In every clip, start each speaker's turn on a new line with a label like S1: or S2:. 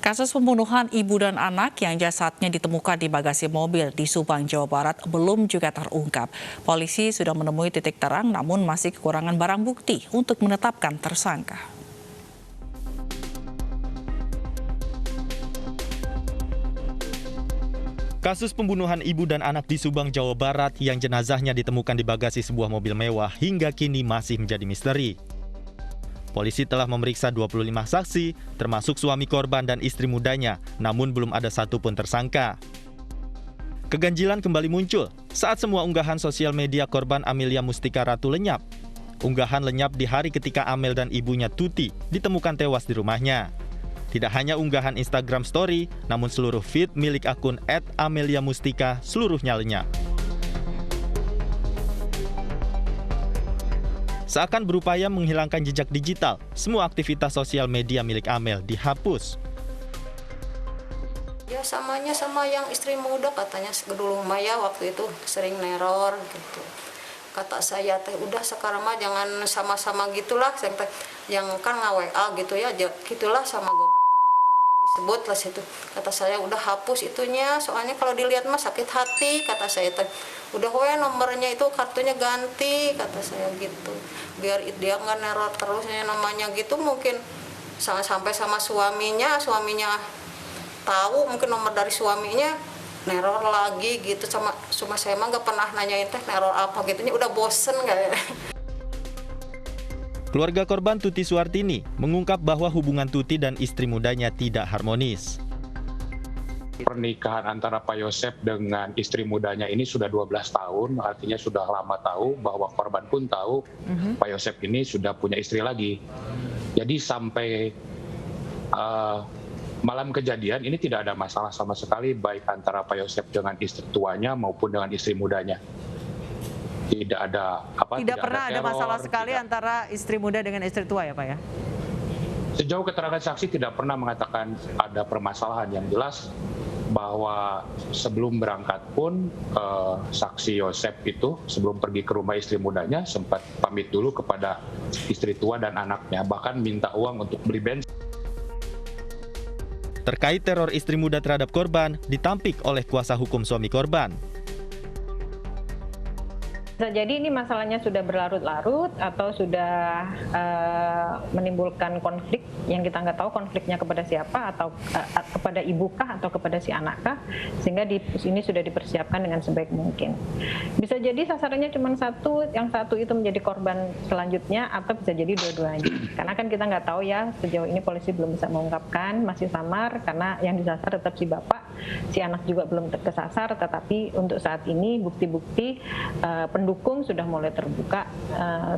S1: Kasus pembunuhan ibu dan anak yang jasadnya ditemukan di bagasi mobil di Subang, Jawa Barat belum juga terungkap. Polisi sudah menemui titik terang namun masih kekurangan barang bukti untuk menetapkan tersangka.
S2: Kasus pembunuhan ibu dan anak di Subang, Jawa Barat yang jenazahnya ditemukan di bagasi sebuah mobil mewah hingga kini masih menjadi misteri. Polisi telah memeriksa 25 saksi, termasuk suami korban dan istri mudanya, namun belum ada satupun tersangka. Keganjilan kembali muncul saat semua unggahan sosial media korban Amelia Mustika Ratu lenyap. Unggahan lenyap di hari ketika Amel dan ibunya Tuti ditemukan tewas di rumahnya. Tidak hanya unggahan Instagram Story, namun seluruh feed milik akun @ameliamustika seluruhnya lenyap. Seakan berupaya menghilangkan jejak digital, semua aktivitas sosial media milik Amel dihapus.
S3: Ya samanya sama yang istri muda katanya dulu Maya waktu itu sering neror gitu. Kata saya teh udah sekarang mah jangan sama-sama gitulah, yang kan nge-WA gitu ya, gitulah sama goblok disebut lah situ. Kata saya udah hapus itunya, soalnya kalau dilihat mah sakit hati, kata saya teh. Udah nomornya itu kartunya ganti, kata saya gitu. Biar dia nggak neror terus namanya gitu, mungkin sampai sama suaminya tahu mungkin nomor dari suaminya neror lagi gitu, sama saya mah nggak pernah nanyain teh neror apa gitunya, udah bosen kayak.
S2: Keluarga korban Tuti Suartini mengungkap bahwa hubungan Tuti dan istri mudanya tidak harmonis.
S4: Pernikahan antara Pak Yosep dengan istri mudanya ini sudah 12 tahun, artinya sudah lama tahu bahwa korban pun tahu Pak Yosep ini sudah punya istri lagi. Jadi sampai malam kejadian ini tidak ada masalah sama sekali baik antara Pak Yosep dengan istri tuanya maupun dengan istri mudanya. Tidak
S5: pernah ada masalah sekali antara istri muda dengan istri tua ya Pak ya?
S4: Sejauh keterangan saksi tidak pernah mengatakan ada permasalahan. Yang jelas bahwa sebelum berangkat pun saksi Yosep itu sebelum pergi ke rumah istri mudanya sempat pamit dulu kepada istri tua dan anaknya, bahkan minta uang untuk beli bensin.
S2: Terkait teror istri muda terhadap korban ditampik oleh kuasa hukum suami korban.
S6: Bisa jadi ini masalahnya sudah berlarut-larut atau sudah menimbulkan konflik yang kita nggak tahu konfliknya kepada siapa, atau kepada ibukah atau kepada si anakkah, sehingga ini sudah dipersiapkan dengan sebaik mungkin. Bisa jadi sasarannya cuma satu, yang satu itu menjadi korban selanjutnya, atau bisa jadi dua-duanya. Karena kan kita nggak tahu ya, sejauh ini polisi belum bisa mengungkapkan, masih samar karena yang disasar tetap si bapak, si anak juga belum kesasar, tetapi untuk saat ini bukti-bukti pendukung sudah mulai terbuka.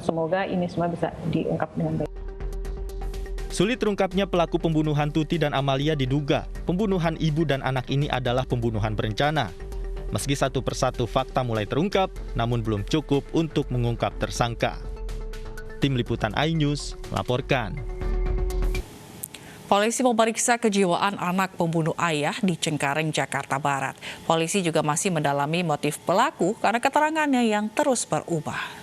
S6: Semoga ini semua bisa diungkap dengan baik.
S2: Sulit terungkapnya pelaku pembunuhan Tuti dan Amalia diduga pembunuhan ibu dan anak ini adalah pembunuhan berencana. Meski satu persatu fakta mulai terungkap, namun belum cukup untuk mengungkap tersangka. Tim Liputan iNews melaporkan.
S1: Polisi memeriksa kejiwaan anak pembunuh ayah di Cengkareng, Jakarta Barat. Polisi juga masih mendalami motif pelaku karena keterangannya yang terus berubah.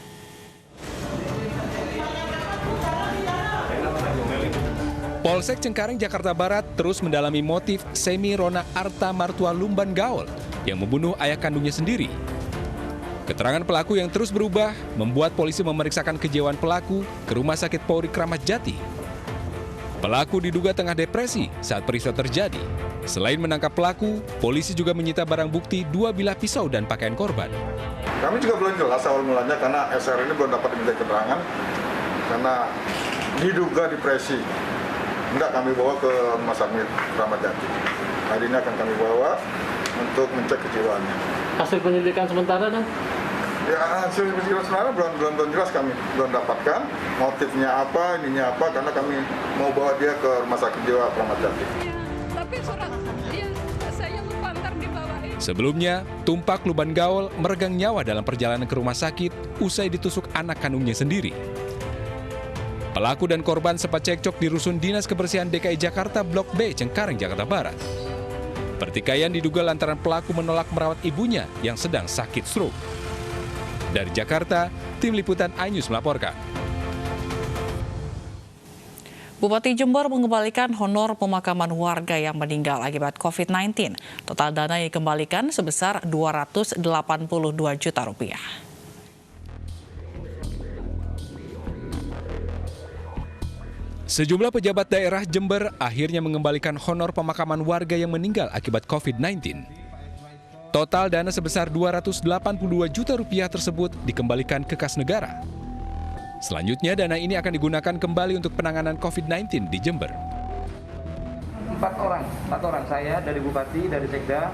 S7: Polsek Cengkareng, Jakarta Barat terus mendalami motif Semi Rona Arta Martua Lumban Gaul yang membunuh ayah kandungnya sendiri. Keterangan pelaku yang terus berubah membuat polisi memeriksakan kejiwaan pelaku ke Rumah Sakit Polri Kramat Jati. Pelaku diduga tengah depresi saat peristiwa terjadi. Selain menangkap pelaku, polisi juga menyita barang bukti 2 bilah pisau dan pakaian korban.
S8: Kami juga belum jelas awal mulanya karena SR ini belum dapat diminta keterangan karena diduga depresi. Enggak, kami bawa ke Rumah Sakit Kramat Jati. Hari ini akan kami bawa untuk mencek kejiwaannya.
S9: Hasil penyelidikan sementara dong?
S8: Ya, hasil penyelidikan sementara belum jelas, kami belum dapatkan motifnya apa, ininya apa, karena kami mau bawa dia ke Rumah Sakit Jiwa Kramat Jati.
S10: Tapi surat saya lupa ntar dibawain.
S7: Sebelumnya, Tumpak Lumban Gaul meregang nyawa dalam perjalanan ke rumah sakit usai ditusuk anak kandungnya sendiri. Pelaku dan korban sempat cekcok di rusun Dinas Kebersihan DKI Jakarta Blok B, Cengkareng, Jakarta Barat. Pertikaian diduga lantaran pelaku menolak merawat ibunya yang sedang sakit stroke. Dari Jakarta, Tim Liputan iNews melaporkan.
S1: Bupati Jember mengembalikan honor pemakaman warga yang meninggal akibat COVID-19. Total dana yang dikembalikan sebesar Rp282 juta.
S7: Sejumlah pejabat daerah Jember akhirnya mengembalikan honor pemakaman warga yang meninggal akibat COVID-19. Total dana sebesar Rp282 juta tersebut dikembalikan ke kas negara. Selanjutnya, dana ini akan digunakan kembali untuk penanganan COVID-19 di Jember.
S11: 4 orang. Saya dari Bupati, dari Sekda,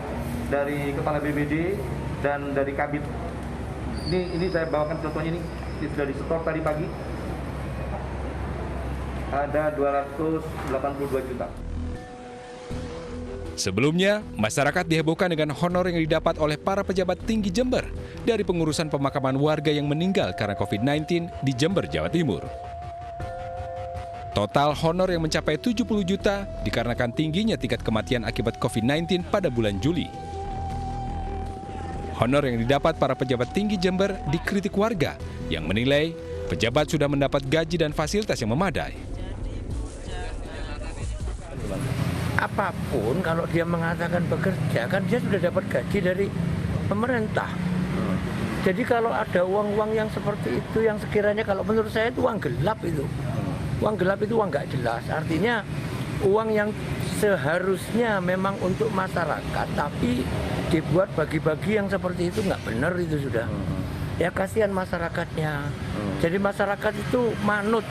S11: dari Kepala BPBD, dan dari Kabid. Ini saya bawakan contohnya ini sudah disetor tadi pagi. Ada 282 juta.
S7: Sebelumnya, masyarakat dihebohkan dengan honor yang didapat oleh para pejabat tinggi Jember dari pengurusan pemakaman warga yang meninggal karena COVID-19 di Jember, Jawa Timur. Total honor yang mencapai 70 juta dikarenakan tingginya tingkat kematian akibat COVID-19 pada bulan Juli. Honor yang didapat para pejabat tinggi Jember dikritik warga yang menilai pejabat sudah mendapat gaji dan fasilitas yang memadai.
S12: Apapun kalau dia mengatakan bekerja, kan dia sudah dapat gaji dari pemerintah. Jadi kalau ada uang-uang yang seperti itu, yang sekiranya kalau menurut saya itu uang gelap itu. Uang gelap itu uang nggak jelas. Artinya uang yang seharusnya memang untuk masyarakat, tapi dibuat bagi-bagi yang seperti itu nggak benar itu sudah. Ya kasihan masyarakatnya. Jadi masyarakat itu manut,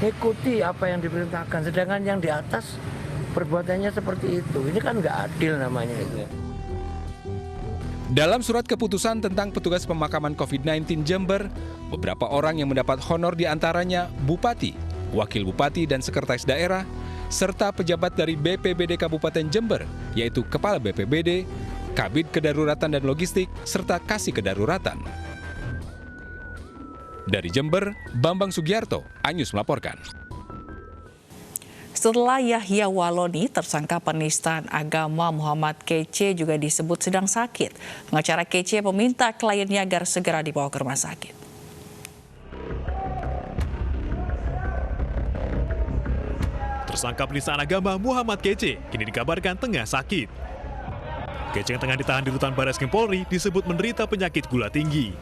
S12: ngikuti apa yang diperintahkan. Sedangkan yang di atas perbuatannya seperti itu. Ini kan nggak adil namanya itu.
S7: Dalam surat keputusan tentang petugas pemakaman COVID-19 Jember, beberapa orang yang mendapat honor diantaranya Bupati, Wakil Bupati dan Sekretaris Daerah, serta pejabat dari BPBD Kabupaten Jember, yaitu Kepala BPBD, Kabid Kedaruratan dan Logistik, serta Kasih Kedaruratan. Dari Jember, Bambang Sugiarto, Anyus melaporkan.
S1: Setelah Yahya Waloni, tersangka penistaan agama Muhammad Kece juga disebut sedang sakit. Pengacara Kece meminta kliennya agar segera dibawa ke rumah sakit.
S13: Tersangka penistaan agama Muhammad Kece kini dikabarkan tengah sakit. Kece yang tengah ditahan di rutan Bareskrim Polri disebut menderita penyakit gula tinggi.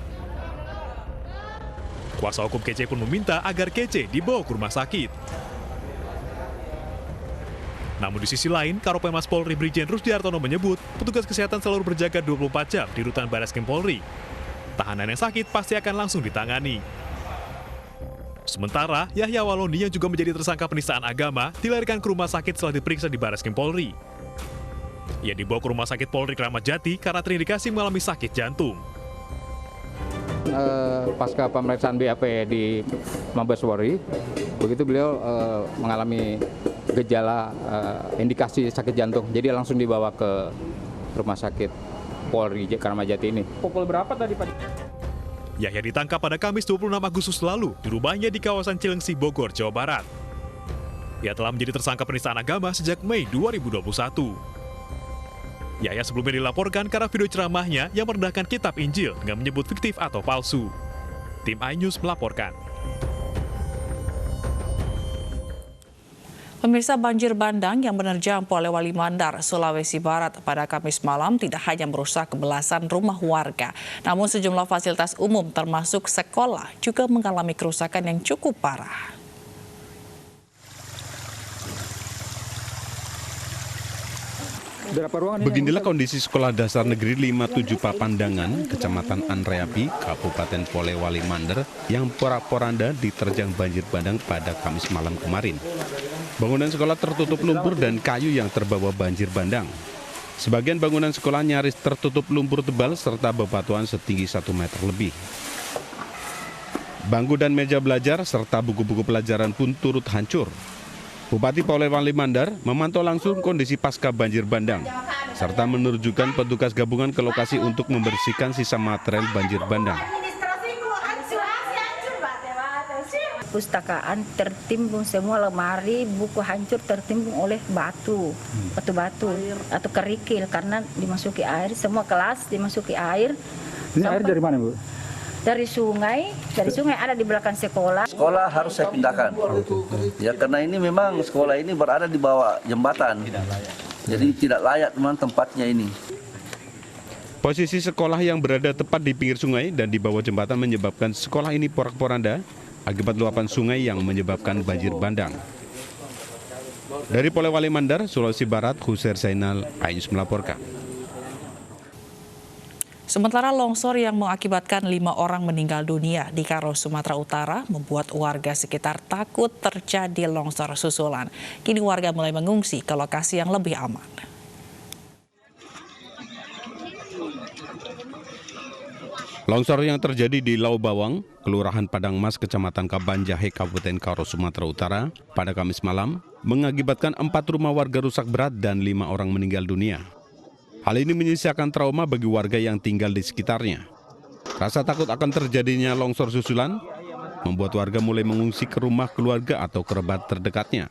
S13: Kuasa hukum Kece pun meminta agar Kece dibawa ke rumah sakit. Namun di sisi lain, Karopenmas Polri Brigjen Rusdi Hartono menyebut petugas kesehatan selalu berjaga 24 jam di rutan Bareskrim Polri. Tahanan yang sakit pasti akan langsung ditangani. Sementara, Yahya Waloni yang juga menjadi tersangka penistaan agama dilarikan ke rumah sakit setelah diperiksa di Bareskrim Polri. Ia dibawa ke rumah sakit Polri Kramat Jati karena terindikasi mengalami sakit jantung.
S14: Pasca pemeriksaan BAP di Mabes Polri, begitu beliau mengalami gejala indikasi sakit jantung, jadi langsung dibawa ke rumah sakit Polri Kramat Jati ini.
S11: Pukul berapa tadi Pak?
S13: Yahya ditangkap pada Kamis 26 Agustus lalu di rumahnya di kawasan Cilengsi, Bogor, Jawa Barat. Ia telah menjadi tersangka penistaan agama sejak Mei 2021. Yahya sebelumnya dilaporkan karena video ceramahnya yang merendahkan kitab Injil dengan menyebut fiktif atau palsu. Tim iNews melaporkan.
S1: Pemirsa, banjir bandang yang menerjang Polewali Mandar, Sulawesi Barat pada Kamis malam tidak hanya merusak belasan rumah warga, namun sejumlah fasilitas umum termasuk sekolah juga mengalami kerusakan yang cukup parah.
S15: Beginilah kondisi Sekolah Dasar Negeri 57 Papandangan, Kecamatan Andreapi, Kabupaten Polewali Mandar yang porak-poranda diterjang banjir bandang pada Kamis malam kemarin. Bangunan sekolah tertutup lumpur dan kayu yang terbawa banjir bandang. Sebagian bangunan sekolah nyaris tertutup lumpur tebal serta bebatuan setinggi 1 meter lebih. Bangku dan meja belajar serta buku-buku pelajaran pun turut hancur. Bupati Polewali Mandar memantau langsung kondisi pasca banjir bandang, serta menerjunkan petugas gabungan ke lokasi untuk membersihkan sisa material banjir bandang.
S16: Pustakaan tertimbun semua, lemari, buku hancur tertimbun oleh batu atau kerikil karena dimasuki air, semua kelas dimasuki air.
S17: Ini air dari mana, Bu?
S16: dari sungai ada di belakang sekolah.
S17: Sekolah harus saya pindahkan. Ya karena ini memang sekolah ini berada di bawah jembatan. Jadi tidak layak teman tempatnya ini.
S15: Posisi sekolah yang berada tepat di pinggir sungai dan di bawah jembatan menyebabkan sekolah ini porak-poranda akibat luapan sungai yang menyebabkan banjir bandang. Dari Polewali Mandar, Sulawesi Barat, Husair Zainal, Ainus melaporkan.
S1: Sementara longsor yang mengakibatkan 5 orang meninggal dunia di Karo, Sumatera Utara membuat warga sekitar takut terjadi longsor susulan. Kini warga mulai mengungsi ke lokasi yang lebih aman.
S15: Longsor yang terjadi di Lau Bawang, Kelurahan Padang Mas, Kecamatan Kabanjahe, Kabupaten Karo, Sumatera Utara, pada Kamis malam, mengakibatkan 4 rumah warga rusak berat dan 5 orang meninggal dunia. Hal ini menyisakan trauma bagi warga yang tinggal di sekitarnya. Rasa takut akan terjadinya longsor susulan membuat warga mulai mengungsi ke rumah keluarga atau kerabat terdekatnya.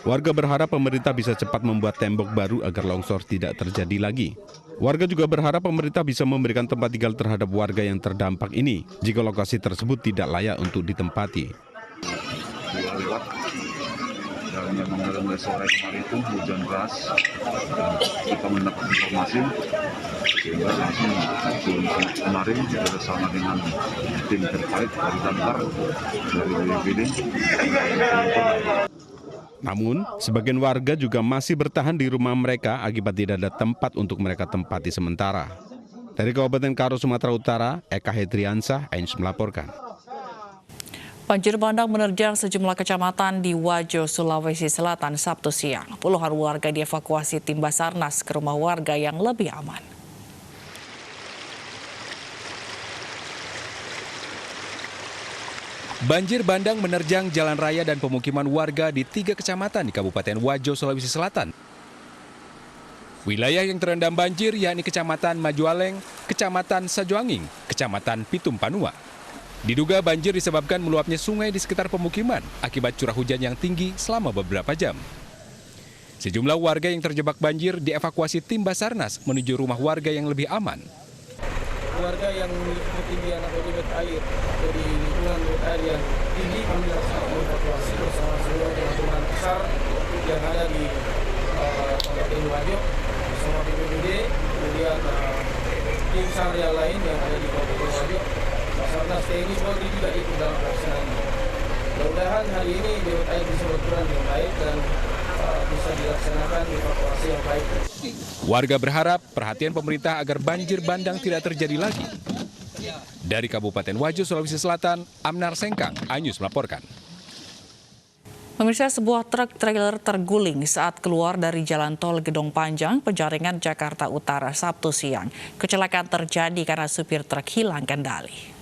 S15: Warga berharap pemerintah bisa cepat membuat tembok baru agar longsor tidak terjadi lagi. Warga juga berharap pemerintah bisa memberikan tempat tinggal terhadap warga yang terdampak ini jika lokasi tersebut tidak layak untuk ditempati.
S18: Dan memang mulai sore kemarin itu hujan deras, kita mendapat informasi sehingga langsung kemarin kita bersama dengan tim terkait dari Damkar, dari BPBD.
S15: Namun, sebagian warga juga masih bertahan di rumah mereka akibat tidak ada tempat untuk mereka tempati sementara. Dari Kabupaten Karo, Sumatera Utara, Eka Hedriansah, Ainus melaporkan.
S1: Banjir bandang menerjang sejumlah kecamatan di Wajo, Sulawesi Selatan Sabtu siang. Puluhan warga dievakuasi tim Basarnas ke rumah warga yang lebih aman.
S7: Banjir bandang menerjang jalan raya dan pemukiman warga di 3 kecamatan di Kabupaten Wajo, Sulawesi Selatan. Wilayah yang terendam banjir yakni Kecamatan Majualeng, Kecamatan Sajoanging, Kecamatan Pitum Panua. Diduga banjir disebabkan meluapnya sungai di sekitar pemukiman akibat curah hujan yang tinggi selama beberapa jam. Sejumlah warga yang terjebak banjir dievakuasi tim Basarnas menuju rumah warga yang lebih aman.
S11: Warga yang memiliki ketinggian atau debit air dari lingkungan air yang tinggi, kami laksanakan evakuasi bersama seluruh teman-teman besar yang ada di Kabupaten Wajo bersama BPBD, kemudian tim SAR yang lain yang ada di Kabupaten Wajo. Basarnas TNI Polri juga ikut dalam pelaksanaan. Mudah-mudahan hari ini debit air bisa berkurang dengan baik dan bisa dilaksanakan evakuasi yang baik.
S7: Warga berharap perhatian pemerintah agar banjir bandang tidak terjadi lagi. Dari Kabupaten Wajo, Sulawesi Selatan, Amnar Sengkang, Ainus melaporkan.
S1: Pemirsa, sebuah truk trailer terguling saat keluar dari Jalan Tol Gedong Panjang, Penjaringan, Jakarta Utara, Sabtu siang. Kecelakaan terjadi karena supir truk hilang kendali.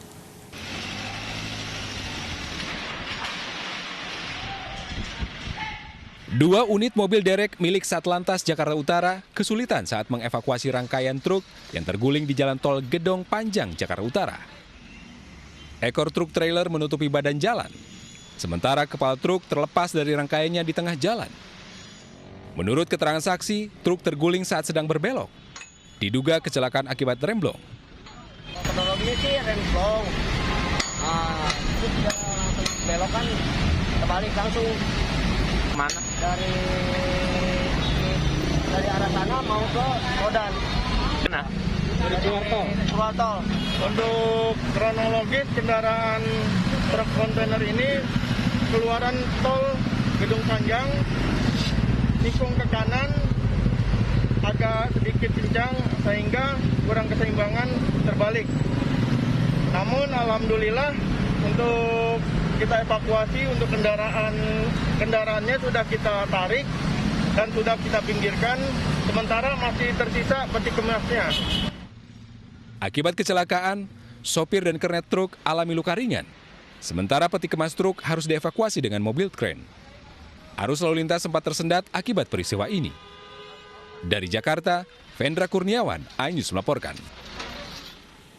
S7: Dua unit mobil derek milik Satlantas Jakarta Utara kesulitan saat mengevakuasi rangkaian truk yang terguling di Jalan Tol Gedong Panjang, Jakarta Utara. Ekor truk trailer menutupi badan jalan, sementara kepala truk terlepas dari rangkaiannya di tengah jalan. Menurut keterangan saksi, truk terguling saat sedang berbelok. Diduga kecelakaan akibat remblong.
S19: Kronologinya sih remblong. Terus dia belok kan terbalik langsung. Mana? Dari arah sana mau ke Kodan.
S11: Mana? Dari keluar tol. Untuk kronologis kendaraan truk kontainer ini keluaran tol Gedung Panjang, nikung ke kanan agak sedikit kencang sehingga kurang keseimbangan terbalik. Namun alhamdulillah untuk kita evakuasi untuk kendaraannya sudah kita tarik dan sudah kita pinggirkan, sementara masih tersisa peti kemasnya.
S7: Akibat kecelakaan, sopir dan kernet truk alami luka ringan. Sementara peti kemas truk harus dievakuasi dengan mobil kren. Arus lalu lintas sempat tersendat akibat peristiwa ini. Dari Jakarta, Vendra Kurniawan, Ainus melaporkan.